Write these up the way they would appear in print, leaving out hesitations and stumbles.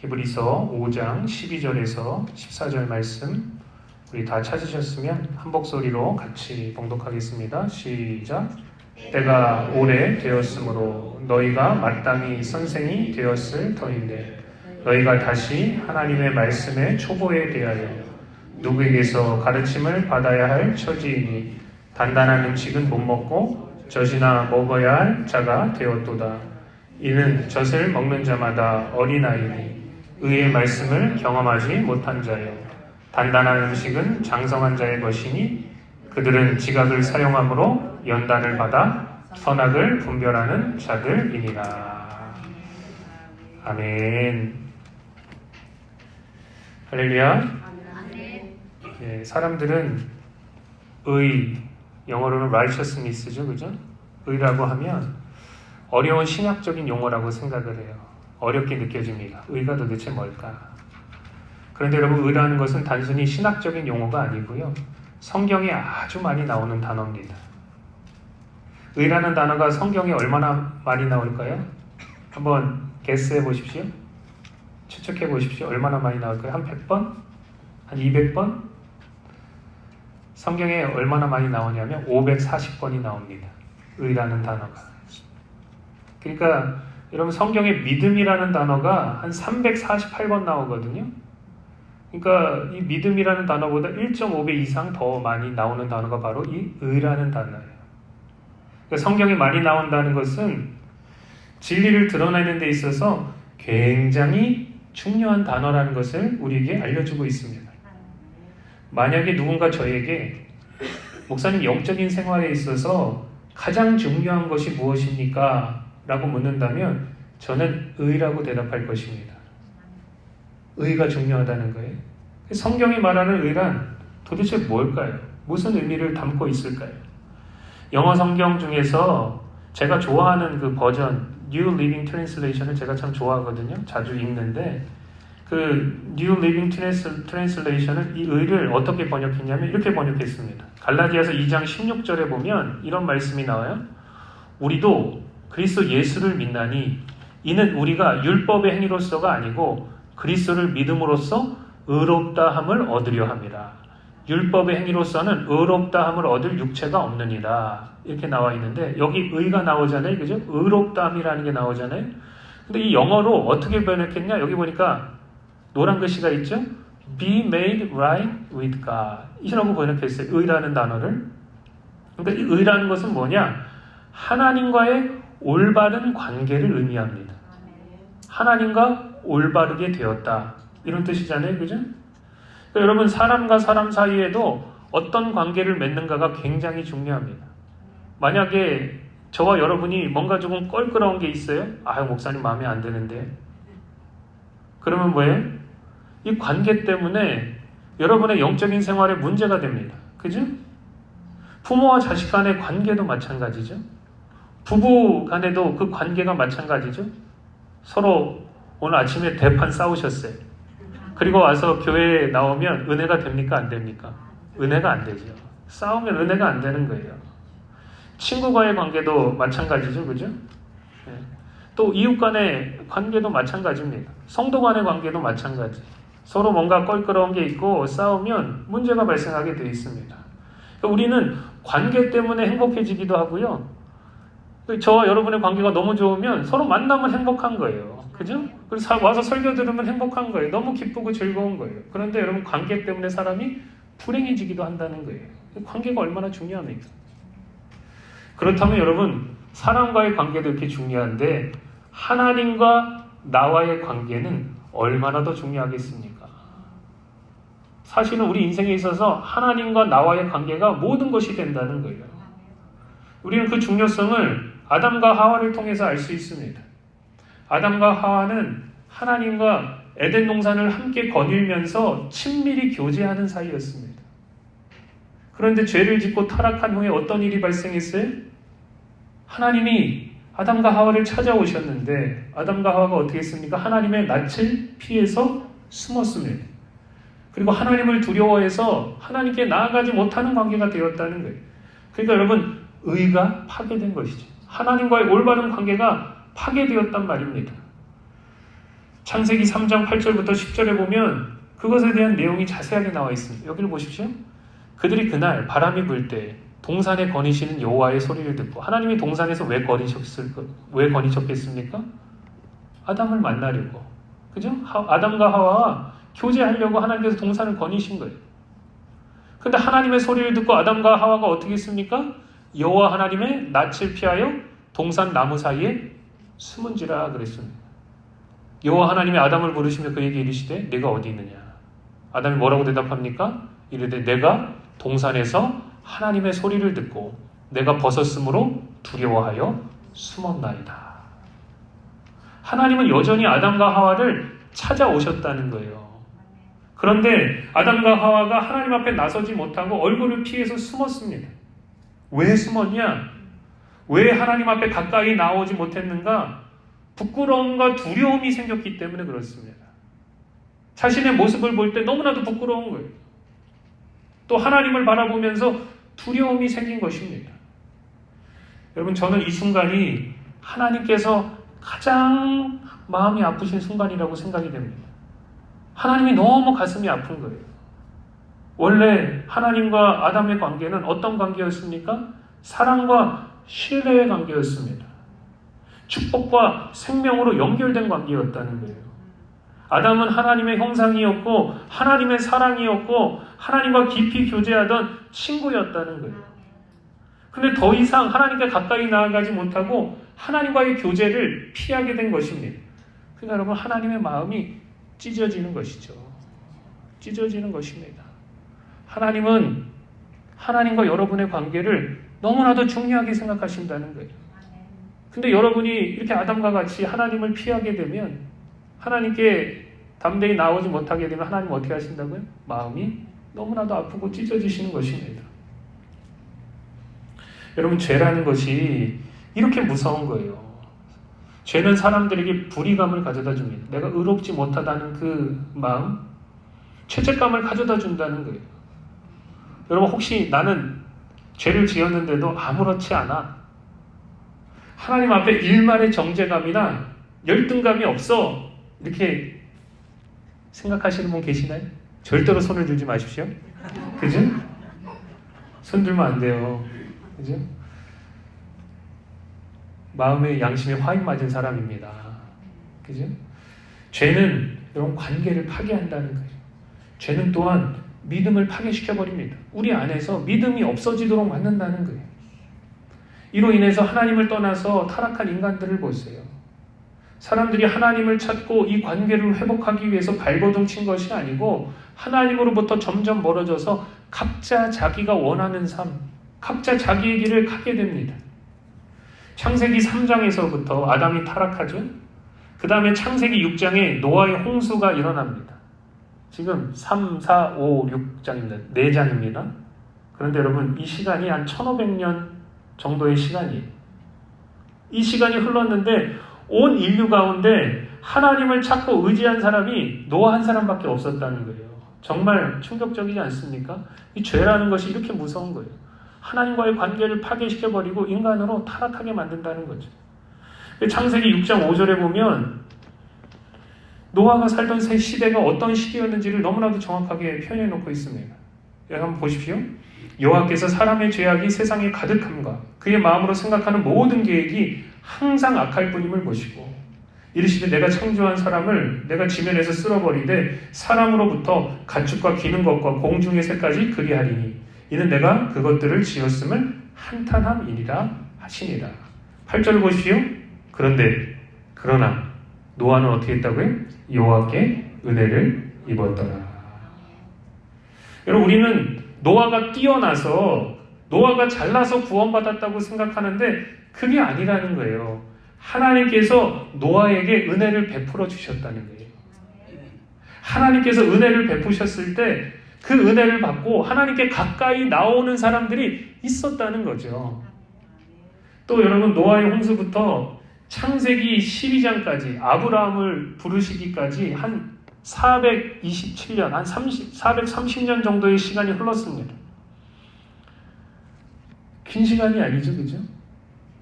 히브리서 5장 12절에서 14절 말씀 우리 다 찾으셨으면 한 목소리로 같이 봉독하겠습니다. 시작. 때가 오래 되었으므로 너희가 마땅히 선생이 되었을 터인데 너희가 다시 하나님의 말씀의 초보에 대하여 누구에게서 가르침을 받아야 할 처지이니 단단한 음식은 못 먹고 젖이나 먹어야 할 자가 되었도다. 이는 젖을 먹는 자마다 어린아이니 의의 말씀을 경험하지 못한 자요. 단단한 음식은 장성한 자의 것이니 그들은 지각을 사용함으로 연단을 받아 선악을 분별하는 자들이니라. 아멘. 할렐루야. 예, 사람들은 영어로는 righteousness죠, 그죠? 의라고 하면 어려운 신학적인 용어라고 생각을 해요. 어렵게 느껴집니다. 의가 도대체 뭘까? 그런데 여러분, 의라는 것은 단순히 신학적인 용어가 아니고요. 성경에 아주 많이 나오는 단어입니다. 의라는 단어가 성경에 얼마나 많이 나올까요? 한번 게스해 보십시오. 추측해 보십시오. 얼마나 많이 나올까요? 한 100번? 한 200번? 성경에 얼마나 많이 나오냐면 540번이 나옵니다. 의라는 단어가. 그러니까 여러분, 성경에 믿음이라는 단어가 한 348번 나오거든요. 그러니까 이 믿음이라는 단어보다 1.5배 이상 더 많이 나오는 단어가 바로 이 의라는 단어예요. 그러니까 성경에 많이 나온다는 것은 진리를 드러내는 데 있어서 굉장히 중요한 단어라는 것을 우리에게 알려주고 있습니다. 만약에 누군가 저에게 목사님, 영적인 생활에 있어서 가장 중요한 것이 무엇입니까? 라고 묻는다면 저는 의라고 대답할 것입니다. 의가 중요하다는 거예요. 성경이 말하는 의란 도대체 뭘까요? 무슨 의미를 담고 있을까요? 영어 성경 중에서 제가 좋아하는 그 버전 New Living Translation을 제가 참 좋아하거든요. 자주 읽는데 그 New Living Translation은 이 의를 어떻게 번역했냐면 이렇게 번역했습니다. 갈라디아서 2장 16절에 보면 이런 말씀이 나와요. 우리도 그리스도 예수를 믿나니 이는 우리가 율법의 행위로서가 아니고 그리스도를 믿음으로써 의롭다함을 얻으려 함이라. 율법의 행위로서는 의롭다함을 얻을 육체가 없느니라. 이렇게 나와 있는데 여기 의가 나오잖아요. 그죠? 의롭다함이라는 게 나오잖아요. 근데 이 영어로 어떻게 번역했냐? 여기 보니까 노란 글씨가 있죠? Be made right with God 이라고 번역했어요. 의라는 단어를. 그러니까 이 의라는 것은 뭐냐? 하나님과의 올바른 관계를 의미합니다. 하나님과 올바르게 되었다. 이런 뜻이잖아요. 그죠? 그러니까 여러분, 사람과 사람 사이에도 어떤 관계를 맺는가가 굉장히 중요합니다. 만약에 저와 여러분이 뭔가 조금 껄끄러운 게 있어요. 목사님 마음에 안 드는데. 그러면 뭐예요? 이 관계 때문에 여러분의 영적인 생활에 문제가 됩니다. 그죠? 부모와 자식 간의 관계도 마찬가지죠. 부부 간에도 그 관계가 마찬가지죠. 서로 오늘 아침에 대판 싸우셨어요. 그리고 와서 교회에 나오면 은혜가 됩니까? 안 됩니까? 은혜가 안 되죠. 싸우면 은혜가 안 되는 거예요. 친구와의 관계도 마찬가지죠. 그죠? 네. 또 이웃 간의 관계도 마찬가지입니다. 성도 간의 관계도 마찬가지. 서로 뭔가 껄끄러운 게 있고 싸우면 문제가 발생하게 되어 있습니다. 그러니까 우리는 관계 때문에 행복해지기도 하고요. 저와 여러분의 관계가 너무 좋으면 서로 만나면 행복한 거예요. 그죠? 그래서 와서 설교 들으면 행복한 거예요. 너무 기쁘고 즐거운 거예요. 그런데 여러분, 관계 때문에 사람이 불행해지기도 한다는 거예요. 관계가 얼마나 중요합니까? 그렇다면 여러분, 사람과의 관계도 이렇게 중요한데 하나님과 나와의 관계는 얼마나 더 중요하겠습니까? 사실은 우리 인생에 있어서 하나님과 나와의 관계가 모든 것이 된다는 거예요. 우리는 그 중요성을 아담과 하와를 통해서 알 수 있습니다. 아담과 하와는 하나님과 에덴 동산을 함께 거닐면서 친밀히 교제하는 사이였습니다. 그런데 죄를 짓고 타락한 후에 어떤 일이 발생했어요? 하나님이 아담과 하와를 찾아오셨는데 아담과 하와가 어떻게 했습니까? 하나님의 낯을 피해서 숨었습니다. 그리고 하나님을 두려워해서 하나님께 나아가지 못하는 관계가 되었다는 거예요. 그러니까 여러분, 의가 파괴된 것이죠. 하나님과의 올바른 관계가 파괴되었단 말입니다. 창세기 3장 8절부터 10절에 보면 그것에 대한 내용이 자세하게 나와 있습니다. 여기를 보십시오. 그들이 그날 바람이 불 때 동산에 거니시는 여호와의 소리를 듣고, 하나님이 동산에서 왜 거니셨겠습니까? 아담을 만나려고. 그죠? 아담과 하와와 교제하려고 하나님께서 동산을 거니신 거예요. 근데 하나님의 소리를 듣고 아담과 하와가 어떻게 했습니까? 여호와 하나님의 낯을 피하여 동산 나무 사이에 숨은지라 그랬습니다. 여호와 하나님이 아담을 부르시며 그에게 이르시되 내가 어디 있느냐? 아담이 뭐라고 대답합니까? 이르되 내가 동산에서 하나님의 소리를 듣고 내가 벗었으므로 두려워하여 숨었나이다. 하나님은 여전히 아담과 하와를 찾아오셨다는 거예요. 그런데 아담과 하와가 하나님 앞에 나서지 못하고 얼굴을 피해서 숨었습니다. 왜 숨었냐? 왜 하나님 앞에 가까이 나오지 못했는가? 부끄러움과 두려움이 생겼기 때문에 그렇습니다. 자신의 모습을 볼 때 너무나도 부끄러운 거예요. 또 하나님을 바라보면서 두려움이 생긴 것입니다. 여러분, 저는 이 순간이 하나님께서 가장 마음이 아프신 순간이라고 생각이 됩니다. 하나님이 너무 가슴이 아픈 거예요. 원래 하나님과 아담의 관계는 어떤 관계였습니까? 사랑과 신뢰의 관계였습니다. 축복과 생명으로 연결된 관계였다는 거예요. 아담은 하나님의 형상이었고 하나님의 사랑이었고 하나님과 깊이 교제하던 친구였다는 거예요. 근데 더 이상 하나님께 가까이 나아가지 못하고 하나님과의 교제를 피하게 된 것입니다. 그러니까 여러분, 하나님의 마음이 찢어지는 것이죠. 찢어지는 것입니다. 하나님은 하나님과 여러분의 관계를 너무나도 중요하게 생각하신다는 거예요. 근데 여러분이 이렇게 아담과 같이 하나님을 피하게 되면, 하나님께 담대히 나오지 못하게 되면 하나님 어떻게 하신다고요? 마음이 너무나도 아프고 찢어지시는 것입니다. 여러분, 죄라는 것이 이렇게 무서운 거예요. 죄는 사람들에게 불의감을 가져다 줍니다. 내가 의롭지 못하다는 그 마음, 죄책감을 가져다 준다는 거예요. 여러분, 혹시 나는 죄를 지었는데도 아무렇지 않아, 하나님 앞에 일말의 정죄감이나 열등감이 없어, 이렇게 생각하시는 분 계시나요? 절대로 손을 들지 마십시오. 그죠? 손 들면 안 돼요. 그죠? 마음의 양심에 화인 맞은 사람입니다. 그죠? 죄는 여러분 관계를 파괴한다는 거예요. 죄는 또한 믿음을 파괴시켜버립니다. 우리 안에서 믿음이 없어지도록 만든다는 거예요. 이로 인해서 하나님을 떠나서 타락한 인간들을 보세요. 사람들이 하나님을 찾고 이 관계를 회복하기 위해서 발버둥 친 것이 아니고 하나님으로부터 점점 멀어져서 각자 자기가 원하는 삶, 각자 자기의 길을 가게 됩니다. 창세기 3장에서부터 아담이 타락하죠. 그 다음에 창세기 6장에 노아의 홍수가 일어납니다. 지금 3, 4, 5, 6장입니다. 4장입니다. 그런데 여러분, 이 시간이 한 1500년 정도의 시간이에요. 이 시간이 흘렀는데 온 인류 가운데 하나님을 찾고 의지한 사람이 노아 한 사람밖에 없었다는 거예요. 정말 충격적이지 않습니까? 이 죄라는 것이 이렇게 무서운 거예요. 하나님과의 관계를 파괴시켜버리고 인간으로 타락하게 만든다는 거죠. 창세기 6장 5절에 보면 노아가 살던 새 시대가 어떤 시대였는지를 너무나도 정확하게 표현해 놓고 있습니다. 여기 한번 보십시오. 여호와께서 사람의 죄악이 세상에 가득함과 그의 마음으로 생각하는 모든 계획이 항상 악할 뿐임을 보시고 이르시되 내가 창조한 사람을 내가 지면에서 쓸어버리되 사람으로부터 가축과 기는 것과 공중의 새까지 그리하리니 이는 내가 그것들을 지었음을 한탄함이니라 하시니라. 8절을 보십시오. 그러나 노아는 어떻게 했다고요? 여호와께 은혜를 입었더라. 여러분, 우리는 노아가 뛰어나서 노아가 잘나서 구원받았다고 생각하는데 그게 아니라는 거예요. 하나님께서 노아에게 은혜를 베풀어 주셨다는 거예요. 하나님께서 은혜를 베푸셨을 때 그 은혜를 받고 하나님께 가까이 나오는 사람들이 있었다는 거죠. 또 여러분, 노아의 홍수부터 창세기 12장까지 아브라함을 부르시기까지 한 427년, 한 430년 정도의 시간이 흘렀습니다. 긴 시간이 아니죠, 그죠?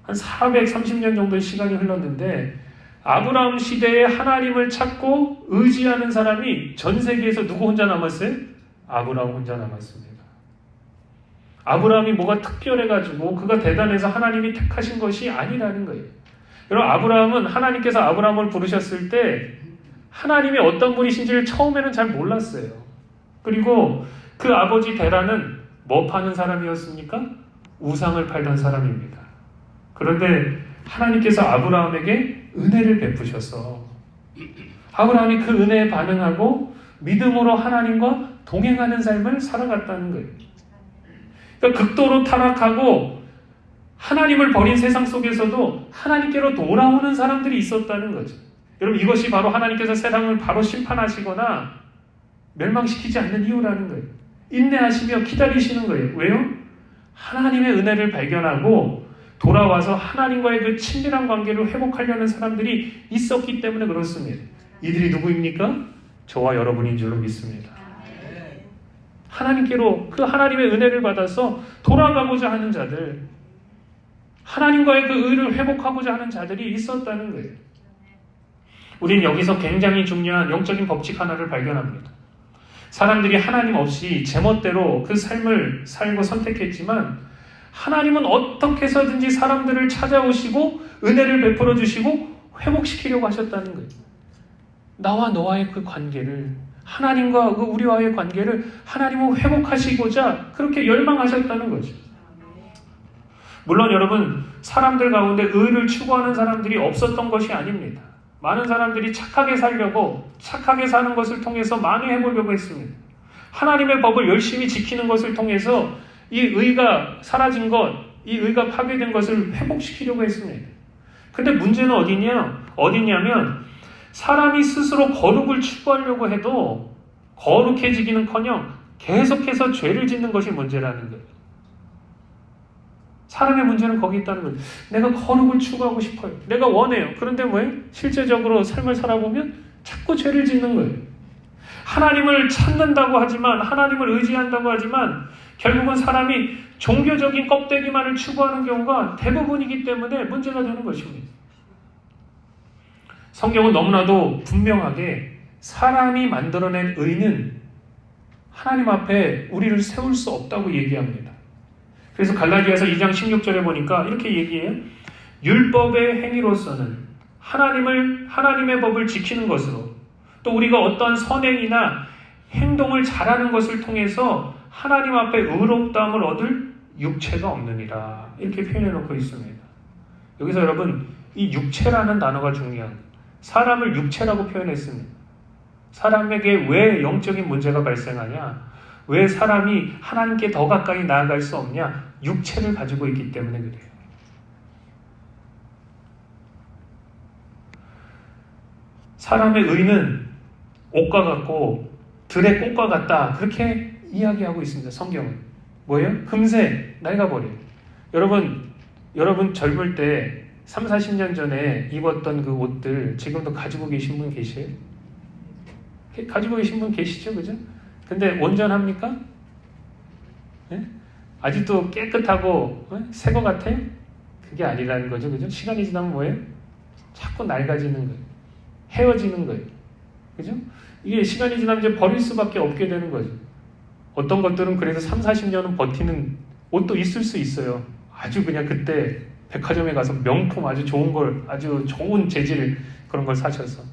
한 430년 정도의 시간이 흘렀는데 아브라함 시대에 하나님을 찾고 의지하는 사람이 전 세계에서 누구 혼자 남았어요? 아브라함 혼자 남았습니다. 아브라함이 뭐가 특별해가지고 그가 대단해서 하나님이 택하신 것이 아니라는 거예요. 여러분, 아브라함은 하나님께서 아브라함을 부르셨을 때 하나님이 어떤 분이신지를 처음에는 잘 몰랐어요. 그리고 그 아버지 데라는 뭐 파는 사람이었습니까? 우상을 팔던 사람입니다. 그런데 하나님께서 아브라함에게 은혜를 베푸셔서 아브라함이 그 은혜에 반응하고 믿음으로 하나님과 동행하는 삶을 살아갔다는 거예요. 그러니까 극도로 타락하고 하나님을 버린 세상 속에서도 하나님께로 돌아오는 사람들이 있었다는 거죠. 여러분, 이것이 바로 하나님께서 세상을 바로 심판하시거나 멸망시키지 않는 이유라는 거예요. 인내하시며 기다리시는 거예요. 왜요? 하나님의 은혜를 발견하고 돌아와서 하나님과의 그 친밀한 관계를 회복하려는 사람들이 있었기 때문에 그렇습니다. 이들이 누구입니까? 저와 여러분인 줄로 믿습니다. 하나님께로 그 하나님의 은혜를 받아서 돌아가고자 하는 자들, 하나님과의 그 의를 회복하고자 하는 자들이 있었다는 거예요. 우리는 여기서 굉장히 중요한 영적인 법칙 하나를 발견합니다. 사람들이 하나님 없이 제멋대로 그 삶을 살고 선택했지만 하나님은 어떻게 해서든지 사람들을 찾아오시고 은혜를 베풀어 주시고 회복시키려고 하셨다는 거예요. 나와 너와의 그 관계를, 하나님과 그 우리와의 관계를 하나님은 회복하시고자 그렇게 열망하셨다는 거죠. 물론 여러분, 사람들 가운데 의를 추구하는 사람들이 없었던 것이 아닙니다. 많은 사람들이 착하게 살려고 착하게 사는 것을 통해서 만회해보려고 했습니다. 하나님의 법을 열심히 지키는 것을 통해서 이 의가 사라진 것, 이 의가 파괴된 것을 회복시키려고 했습니다. 근데 문제는 어디냐면 사람이 스스로 거룩을 추구하려고 해도 거룩해지기는커녕 계속해서 죄를 짓는 것이 문제라는 거예요. 사람의 문제는 거기 있다는 거예요. 내가 거룩을 추구하고 싶어요. 내가 원해요. 그런데 뭐예요? 실제적으로 삶을 살아보면 자꾸 죄를 짓는 거예요. 하나님을 찾는다고 하지만, 하나님을 의지한다고 하지만 결국은 사람이 종교적인 껍데기만을 추구하는 경우가 대부분이기 때문에 문제가 되는 것입니다. 성경은 너무나도 분명하게 사람이 만들어낸 의는 하나님 앞에 우리를 세울 수 없다고 얘기합니다. 그래서 갈라디아서 2장 16절에 보니까 이렇게 얘기해요. 율법의 행위로서는 하나님의 법을 지키는 것으로, 또 우리가 어떠한 선행이나 행동을 잘하는 것을 통해서 하나님 앞에 의롭다함을 얻을 육체가 없느니라, 이렇게 표현해 놓고 있습니다. 여기서 여러분, 이 육체라는 단어가 중요한, 사람을 육체라고 표현했습니다. 사람에게 왜 영적인 문제가 발생하냐? 왜 사람이 하나님께 더 가까이 나아갈 수 없냐? 육체를 가지고 있기 때문에 그래요. 사람의 의는 옷과 같고 들의 꽃과 같다, 그렇게 이야기하고 있습니다. 성경은 뭐예요? 금세 낡아버려요. 여러분 젊을 때 3, 40년 전에 입었던 그 옷들 지금도 가지고 계신 분 계세요? 가지고 계신 분 계시죠? 그죠? 근데 온전합니까? 네? 아직도 깨끗하고 새 거 같아요? 그게 아니라는 거죠. 그죠? 시간이 지나면 뭐예요? 자꾸 낡아지는 거예요. 헤어지는 거예요. 그죠? 이게 시간이 지나면 이제 버릴 수밖에 없게 되는 거죠. 어떤 것들은 그래서 3, 40년은 버티는 옷도 있을 수 있어요. 아주 그냥 그때 백화점에 가서 명품 아주 좋은 걸, 아주 좋은 재질 그런 걸 사셔서.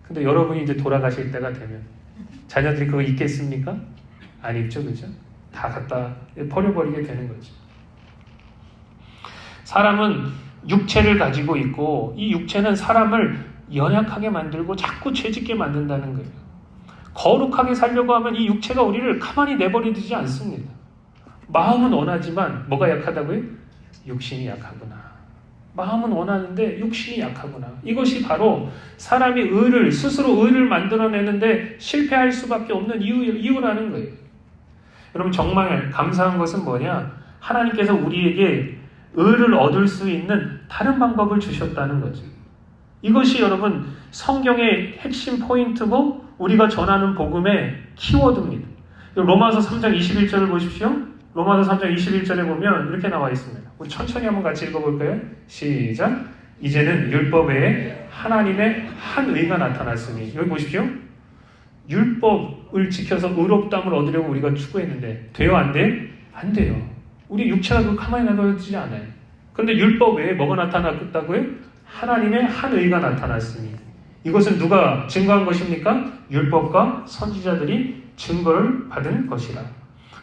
근데 여러분이 이제 돌아가실 때가 되면 자녀들이 그거 입겠습니까? 안 입죠. 그죠? 다 갖다 버려버리게 되는 거죠. 사람은 육체를 가지고 있고 이 육체는 사람을 연약하게 만들고 자꾸 죄짓게 만든다는 거예요. 거룩하게 살려고 하면 이 육체가 우리를 가만히 내버려두지 않습니다. 마음은 원하지만 뭐가 약하다고요? 육신이 약하구나. 마음은 원하는데 육신이 약하구나. 이것이 바로 사람이 스스로 의를 만들어내는데 실패할 수밖에 없는 이유라는 거예요. 여러분, 정말 감사한 것은 뭐냐? 하나님께서 우리에게 의를 얻을 수 있는 다른 방법을 주셨다는 거죠. 이것이 여러분 성경의 핵심 포인트고 우리가 전하는 복음의 키워드입니다. 로마서 3장 21절을 보십시오. 로마서 3장 21절에 보면 이렇게 나와 있습니다. 우리 천천히 한번 같이 읽어볼까요? 시작. 이제는 율법 외에 하나님의 한 의가 나타났으니. 여기 보십시오. 율법을 지켜서 의롭다함을 얻으려고 우리가 추구했는데 돼요? 안 돼? 안 돼요. 우리 육체가 그 가만히 놔둬지지 않아요. 그런데 율법 외에 뭐가 나타났다고요? 하나님의 한 의가 나타났으니. 이것은 누가 증거한 것입니까? 율법과 선지자들이 증거를 받은 것이라.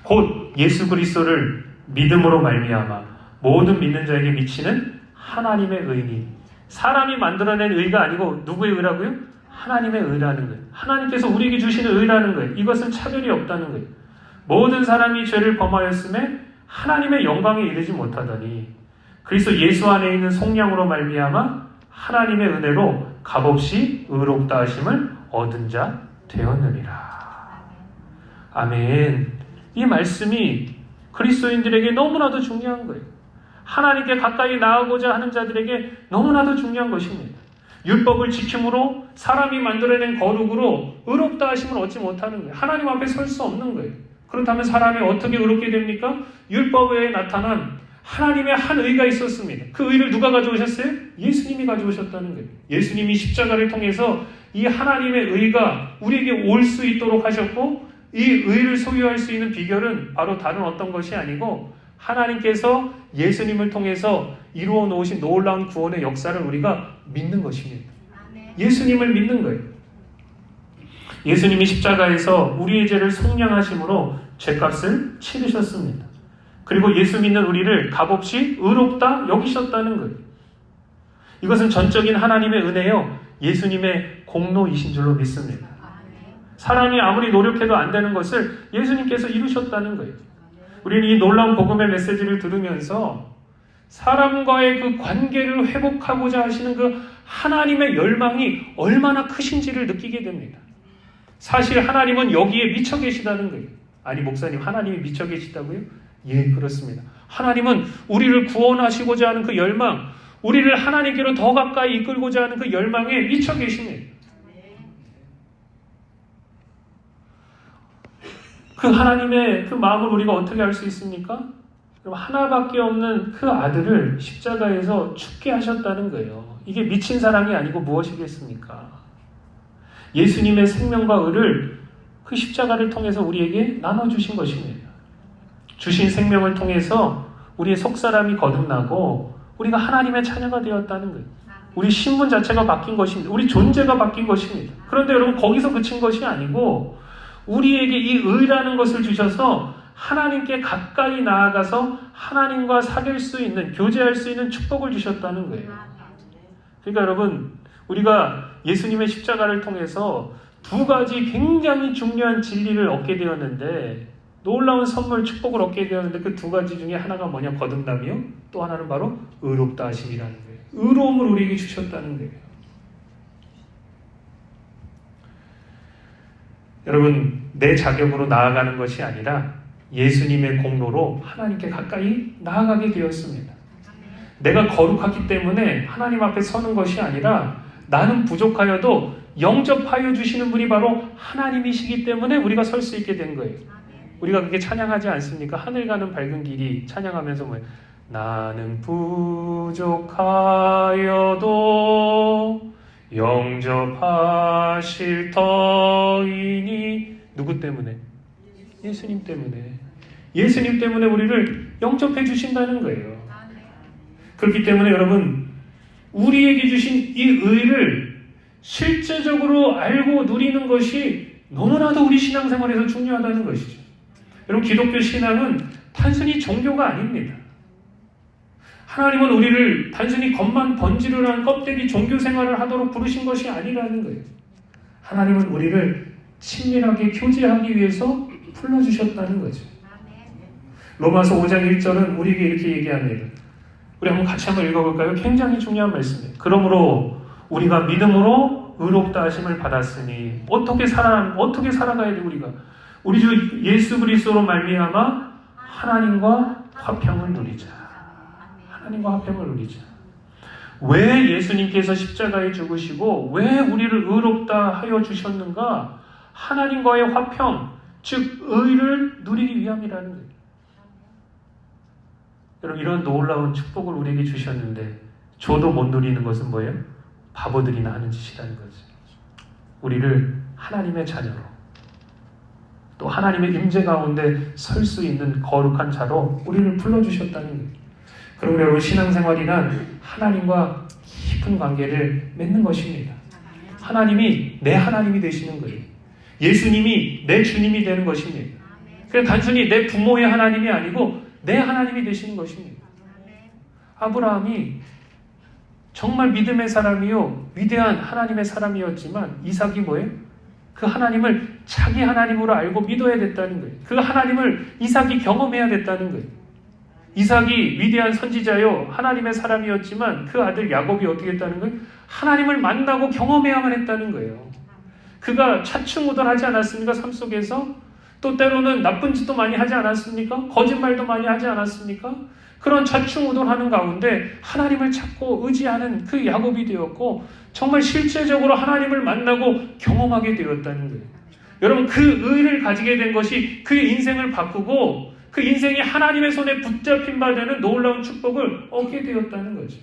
곧 예수 그리스도를 믿음으로 말미암아 모든 믿는 자에게 미치는 하나님의 의니. 사람이 만들어낸 의가 아니고 누구의 의라고요? 하나님의 의라는 거예요. 하나님께서 우리에게 주시는 의라는 거예요. 이것은 차별이 없다는 거예요. 모든 사람이 죄를 범하였음에 하나님의 영광에 이르지 못하더니 그리스도 예수 안에 있는 속량으로 말미암아 하나님의 은혜로 값없이 의롭다 하심을 얻은 자 되었느니라. 아멘. 이 말씀이 그리스도인들에게 너무나도 중요한 거예요. 하나님께 가까이 나아가고자 하는 자들에게 너무나도 중요한 것입니다. 율법을 지킴으로 사람이 만들어낸 거룩으로 의롭다 하심을 얻지 못하는 거예요. 하나님 앞에 설 수 없는 거예요. 그렇다면 사람이 어떻게 의롭게 됩니까? 율법 외에 나타난 하나님의 한 의가 있었습니다. 그 의를 누가 가져오셨어요? 예수님이 가져오셨다는 거예요. 예수님이 십자가를 통해서 이 하나님의 의가 우리에게 올 수 있도록 하셨고, 이 의를 소유할 수 있는 비결은 바로 다른 어떤 것이 아니고 하나님께서 예수님을 통해서 이루어 놓으신 놀라운 구원의 역사를 우리가 믿는 것입니다. 예수님을 믿는 거예요. 예수님이 십자가에서 우리의 죄를 속량하심으로 죄값을 치르셨습니다. 그리고 예수 믿는 우리를 값없이 의롭다 여기셨다는 거예요. 이것은 전적인 하나님의 은혜요, 예수님의 공로이신 줄로 믿습니다. 사람이 아무리 노력해도 안 되는 것을 예수님께서 이루셨다는 거예요. 우리는 이 놀라운 복음의 메시지를 들으면서 사람과의 그 관계를 회복하고자 하시는 그 하나님의 열망이 얼마나 크신지를 느끼게 됩니다. 사실 하나님은 여기에 미쳐 계시다는 거예요. 아니 목사님, 하나님이 미쳐 계시다고요? 예, 그렇습니다. 하나님은 우리를 구원하시고자 하는 그 열망, 우리를 하나님께로 더 가까이 이끌고자 하는 그 열망에 미쳐 계십니다. 그 하나님의 그 마음을 우리가 어떻게 알 수 있습니까? 하나밖에 없는 그 아들을 십자가에서 죽게 하셨다는 거예요. 이게 미친 사랑이 아니고 무엇이겠습니까? 예수님의 생명과 의를 그 십자가를 통해서 우리에게 나눠주신 것입니다. 주신 생명을 통해서 우리의 속사람이 거듭나고 우리가 하나님의 자녀가 되었다는 거예요. 우리 신분 자체가 바뀐 것입니다. 우리 존재가 바뀐 것입니다. 그런데 여러분, 거기서 그친 것이 아니고 우리에게 이 의라는 것을 주셔서 하나님께 가까이 나아가서 하나님과 사귈 수 있는, 교제할 수 있는 축복을 주셨다는 거예요. 그러니까 여러분, 우리가 예수님의 십자가를 통해서 두 가지 굉장히 중요한 진리를 얻게 되었는데, 놀라운 선물, 축복을 얻게 되었는데, 그 두 가지 중에 하나가 뭐냐? 거듭남이요. 또 하나는 바로 의롭다 하심이라는 거예요. 의로움을 우리에게 주셨다는 거예요. 여러분, 내 자격으로 나아가는 것이 아니라 예수님의 공로로 하나님께 가까이 나아가게 되었습니다. 내가 거룩하기 때문에 하나님 앞에 서는 것이 아니라 나는 부족하여도 영접하여 주시는 분이 바로 하나님이시기 때문에 우리가 설 수 있게 된 거예요. 우리가 그렇게 찬양하지 않습니까? 하늘 가는 밝은 길이 찬양하면서 뭐예요? 나는 부족하여도 영접하실 터이니. 누구 때문에? 예수님 때문에. 예수님 때문에 우리를 영접해 주신다는 거예요. 그렇기 때문에 여러분, 우리에게 주신 이 의를 실제적으로 알고 누리는 것이 너무나도 우리 신앙생활에서 중요하다는 것이죠. 여러분, 기독교 신앙은 단순히 종교가 아닙니다. 하나님은 우리를 단순히 겉만 번지르르한 껍데기 종교 생활을 하도록 부르신 것이 아니라는 거예요. 하나님은 우리를 친밀하게 교제하기 위해서 불러주셨다는 거죠. 로마서 5장 1절은 우리에게 이렇게 얘기합니다. 우리 같이 한번 읽어볼까요? 굉장히 중요한 말씀이에요. 그러므로 우리가 믿음으로 의롭다 하심을 받았으니 어떻게 살아가야 돼? 우리 주 예수 그리스도로 말미암아 하나님과 화평을 누리자. 하나님과 화평을 누리자. 왜 예수님께서 십자가에 죽으시고 왜 우리를 의롭다 하여 주셨는가? 하나님과의 화평, 즉 의를 누리기 위함이라는 거예요. 여러분, 이런 놀라운 축복을 우리에게 주셨는데 저도 못 누리는 것은 뭐예요? 바보들이나 하는 짓이라는 거지. 우리를 하나님의 자녀로, 또 하나님의 임재 가운데 설 수 있는 거룩한 자로 우리를 불러주셨다는 거예요. 그럼 여러분, 신앙생활이란 하나님과 깊은 관계를 맺는 것입니다. 하나님이 내 하나님이 되시는 거예요. 예수님이 내 주님이 되는 것입니다. 그냥 단순히 내 부모의 하나님이 아니고 내 하나님이 되시는 것입니다. 아브라함이 정말 믿음의 사람이요 위대한 하나님의 사람이었지만 이삭이 뭐예요? 그 하나님을 자기 하나님으로 알고 믿어야 됐다는 거예요. 그 하나님을 이삭이 경험해야 됐다는 거예요. 이삭이 위대한 선지자요 하나님의 사람이었지만 그 아들 야곱이 어떻게 했다는 거예요? 하나님을 만나고 경험해야만 했다는 거예요. 그가 차충우돌하지 않았습니까? 삶 속에서 또 때로는 나쁜 짓도 많이 하지 않았습니까? 거짓말도 많이 하지 않았습니까? 그런 좌충우돌하는 가운데 하나님을 찾고 의지하는 그 야곱이 되었고 정말 실제적으로 하나님을 만나고 경험하게 되었다는 거예요. 여러분, 그 의를 가지게 된 것이 그의 인생을 바꾸고 그 인생이 하나님의 손에 붙잡힌 바 되는 놀라운 축복을 얻게 되었다는 거죠.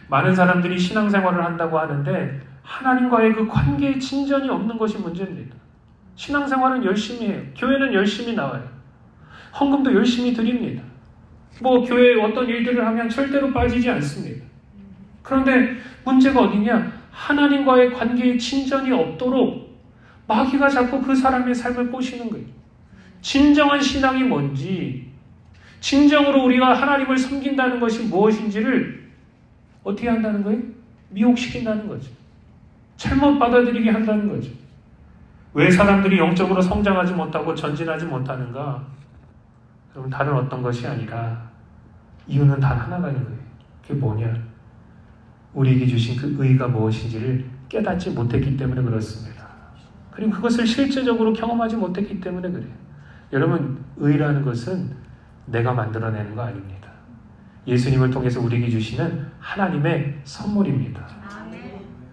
많은 사람들이 신앙생활을 한다고 하는데 하나님과의 그 관계의 진전이 없는 것이 문제입니다. 신앙생활은 열심히 해요. 교회는 열심히 나와요. 헌금도 열심히 드립니다. 교회에 어떤 일들을 하면 절대로 빠지지 않습니다. 그런데 문제가 어디냐? 하나님과의 관계의 진전이 없도록 마귀가 자꾸 그 사람의 삶을 꼬시는 거예요. 진정한 신앙이 뭔지, 진정으로 우리가 하나님을 섬긴다는 것이 무엇인지를 어떻게 한다는 거예요? 미혹시킨다는 거죠. 잘못 받아들이게 한다는 거죠. 왜 사람들이 영적으로 성장하지 못하고 전진하지 못하는가? 여러분, 다른 어떤 것이 아니라 이유는 단 하나가 있는 거예요. 그게 뭐냐? 우리에게 주신 그 의가 무엇인지를 깨닫지 못했기 때문에 그렇습니다. 그리고 그것을 실제적으로 경험하지 못했기 때문에 그래요. 여러분, 의라는 것은 내가 만들어내는 거 아닙니다. 예수님을 통해서 우리에게 주시는 하나님의 선물입니다.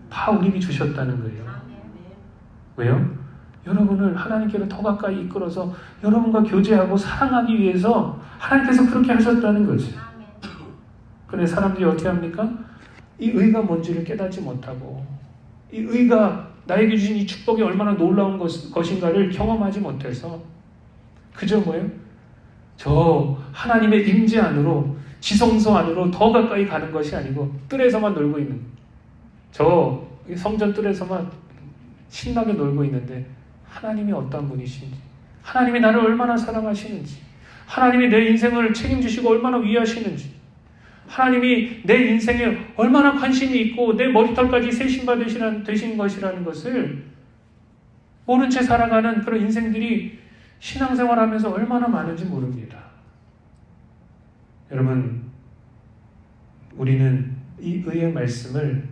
다 우리에게 주셨다는 거예요. 왜요? 여러분을 하나님께로 더 가까이 이끌어서 여러분과 교제하고 사랑하기 위해서 하나님께서 그렇게 하셨다는 거죠. 그런데 사람들이 어떻게 합니까? 이 의가 뭔지를 깨닫지 못하고 이 의가 나에게 주신 이 축복이 얼마나 놀라운 것인가를 경험하지 못해서 그저 뭐예요? 저 하나님의 임재 안으로, 지성소 안으로 더 가까이 가는 것이 아니고 뜰에서만 놀고 있는, 저 성전 뜰에서만 신나게 놀고 있는데 하나님이 어떤 분이신지, 하나님이 나를 얼마나 사랑하시는지, 하나님이 내 인생을 책임지시고 얼마나 위하시는지, 하나님이 내 인생에 얼마나 관심이 있고 내 머리털까지 세신바 되신 것이라는 것을 모른 채 살아가는 그런 인생들이 신앙생활하면서 얼마나 많은지 모릅니다. 여러분, 우리는 이 의의 말씀을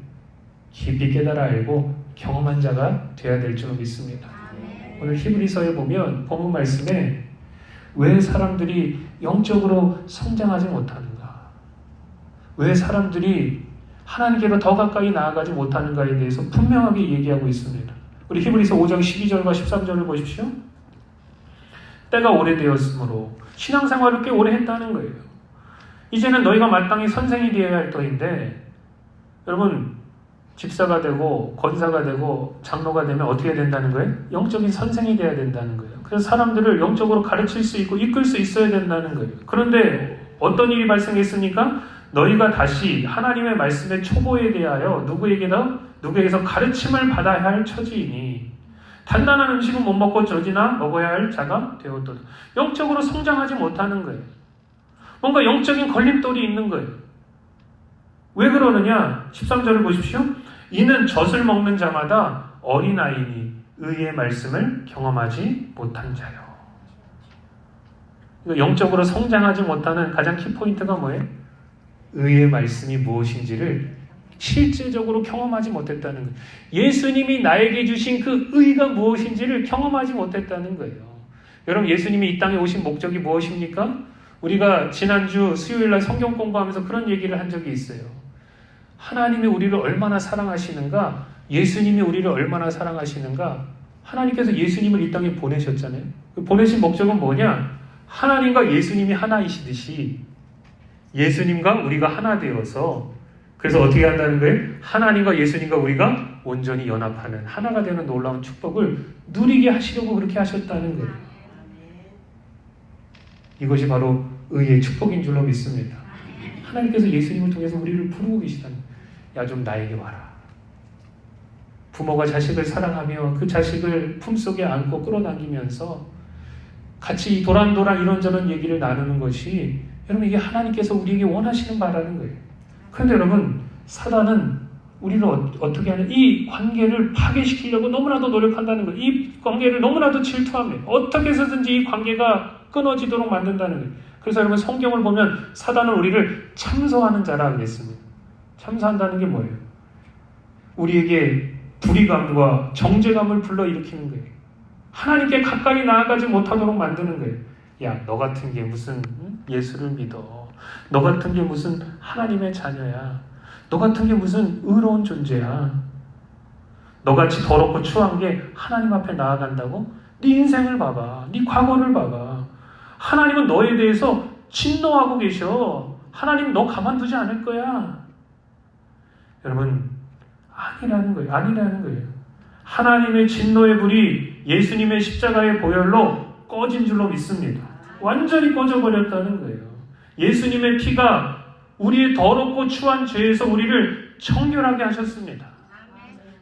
깊이 깨달아 알고 경험한 자가 되어야 될 줄 믿습니다. 오늘 히브리서에 보면 본문 말씀에 왜 사람들이 영적으로 성장하지 못하는가, 왜 사람들이 하나님께로 더 가까이 나아가지 못하는가에 대해서 분명하게 얘기하고 있습니다. 우리 히브리서 5장 12절과 13절을 보십시오. 때가 오래되었으므로, 신앙생활을 꽤 오래 했다는 거예요. 이제는 너희가 마땅히 선생이 되어야 할 터인데, 여러분, 집사가 되고 권사가 되고 장로가 되면 어떻게 된다는 거예요? 영적인 선생이 되어야 된다는 거예요. 그래서 사람들을 영적으로 가르칠 수 있고 이끌 수 있어야 된다는 거예요. 그런데 어떤 일이 발생했습니까? 너희가 다시 하나님의 말씀의 초보에 대하여 누구에게서 가르침을 받아야 할 처지이니 단단한 음식은 못 먹고 젖이나 먹어야 할 자가 되었도다. 영적으로 성장하지 못하는 거예요. 뭔가 영적인 걸림돌이 있는 거예요. 왜 그러느냐? 13절을 보십시오. 이는 젖을 먹는 자마다 어린아이니 의의 말씀을 경험하지 못한 자요. 영적으로 성장하지 못하는 가장 키포인트가 뭐예요? 의의 말씀이 무엇인지를 실제적으로 경험하지 못했다는 거예요. 예수님이 나에게 주신 그 의가 무엇인지를 경험하지 못했다는 거예요. 여러분, 예수님이 이 땅에 오신 목적이 무엇입니까? 우리가 지난주 수요일날 성경 공부하면서 그런 얘기를 한 적이 있어요. 하나님이 우리를 얼마나 사랑하시는가, 예수님이 우리를 얼마나 사랑하시는가. 하나님께서 예수님을 이 땅에 보내셨잖아요. 보내신 목적은 뭐냐? 하나님과 예수님이 하나이시듯이 예수님과 우리가 하나 되어서 그래서 어떻게 한다는 거예요? 하나님과 예수님과 우리가 온전히 연합하는 하나가 되는 놀라운 축복을 누리게 하시려고 그렇게 하셨다는 거예요. 이것이 바로 의의 축복인 줄로 믿습니다. 하나님께서 예수님을 통해서 우리를 부르고 계시다는 거예요. 야, 좀 나에게 와라. 부모가 자식을 사랑하며 그 자식을 품속에 안고 끌어당기면서 같이 도란도란 이런저런 얘기를 나누는 것이 여러분 이게 하나님께서 우리에게 원하시는 바라는 거예요. 그런데 여러분 사단은 우리를 어떻게 하냐, 이 관계를 파괴시키려고 너무나도 노력한다는 거예요. 이 관계를 너무나도 질투하며 어떻게 해서든지 이 관계가 끊어지도록 만든다는 거예요. 그래서 여러분 성경을 보면 사단은 우리를 참소하는 자라 하겠습니다. 참소한다는 게 뭐예요? 우리에게 불의감과 정죄감을 불러일으키는 거예요. 하나님께 가까이 나아가지 못하도록 만드는 거예요. 야, 너 같은 게 무슨 예수를 믿어. 너 같은 게 무슨 하나님의 자녀야. 너 같은 게 무슨 의로운 존재야. 너같이 더럽고 추한 게 하나님 앞에 나아간다고? 네 인생을 봐봐. 네 과거를 봐봐. 하나님은 너에 대해서 진노하고 계셔. 하나님 너 가만두지 않을 거야. 여러분 아니라는 거예요. 아니라는 거예요. 하나님의 진노의 불이 예수님의 십자가의 보혈로 꺼진 줄로 믿습니다. 완전히 꺼져버렸다는 거예요. 예수님의 피가 우리의 더럽고 추한 죄에서 우리를 정결하게 하셨습니다.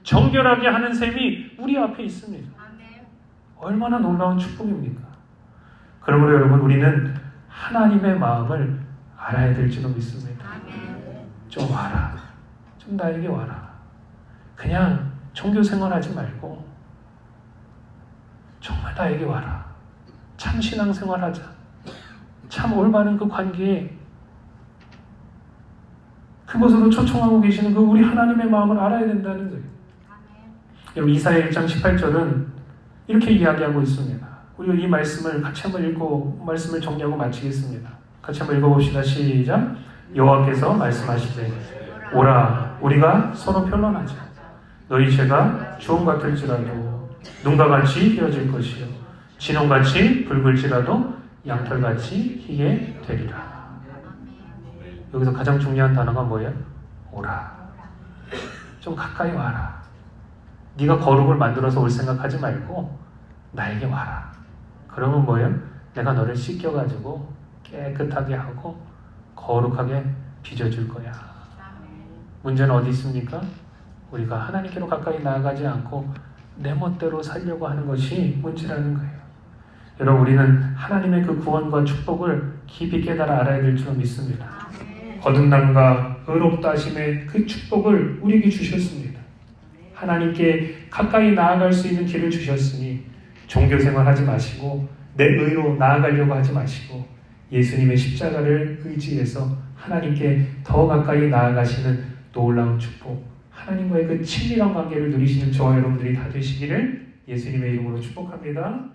정결하게 하는 셈이 우리 앞에 있습니다. 얼마나 놀라운 축복입니까? 그러므로 여러분 우리는 하나님의 마음을 알아야 될 줄로 믿습니다. 좀 와라. 좀 나에게 와라. 그냥 종교 생활하지 말고 정말 나에게 와라. 참 신앙 생활하자. 참 올바른 그 관계에 그것으로 초청하고 계시는 그 우리 하나님의 마음을 알아야 된다는 거예요. 여러분 이사야 1장 18절은 이렇게 이야기하고 있습니다. 우리가 이 말씀을 같이 한번 읽고 말씀을 정리하고 마치겠습니다. 같이 한번 읽어봅시다. 시작. 여호와께서 말씀하시되 오라 우리가 서로 변론하자. 너희 죄가 주홍 같을지라도 눈과 같이 휘어질 것이요 진홍같이 붉을지라도 양털같이 희게 되리라. 여기서 가장 중요한 단어가 뭐예요? 오라. 좀 가까이 와라. 네가 거룩을 만들어서 올 생각하지 말고 나에게 와라. 그러면 뭐예요? 내가 너를 씻겨가지고 깨끗하게 하고 거룩하게 빚어줄 거야. 문제는 어디 있습니까? 우리가 하나님께로 가까이 나아가지 않고 내 멋대로 살려고 하는 것이 문제라는 거예요. 여러분 우리는 하나님의 그 구원과 축복을 깊이 깨달아 알아야 될 줄 믿습니다. 거듭남과 의롭다 하심의 그 축복을 우리에게 주셨습니다. 하나님께 가까이 나아갈 수 있는 길을 주셨으니 종교생활 하지 마시고 내 의로 나아가려고 하지 마시고 예수님의 십자가를 의지해서 하나님께 더 가까이 나아가시는 놀라운 축복, 하나님과의 그 친밀한 관계를 누리시는 저와 여러분들이 다 되시기를 예수님의 이름으로 축복합니다.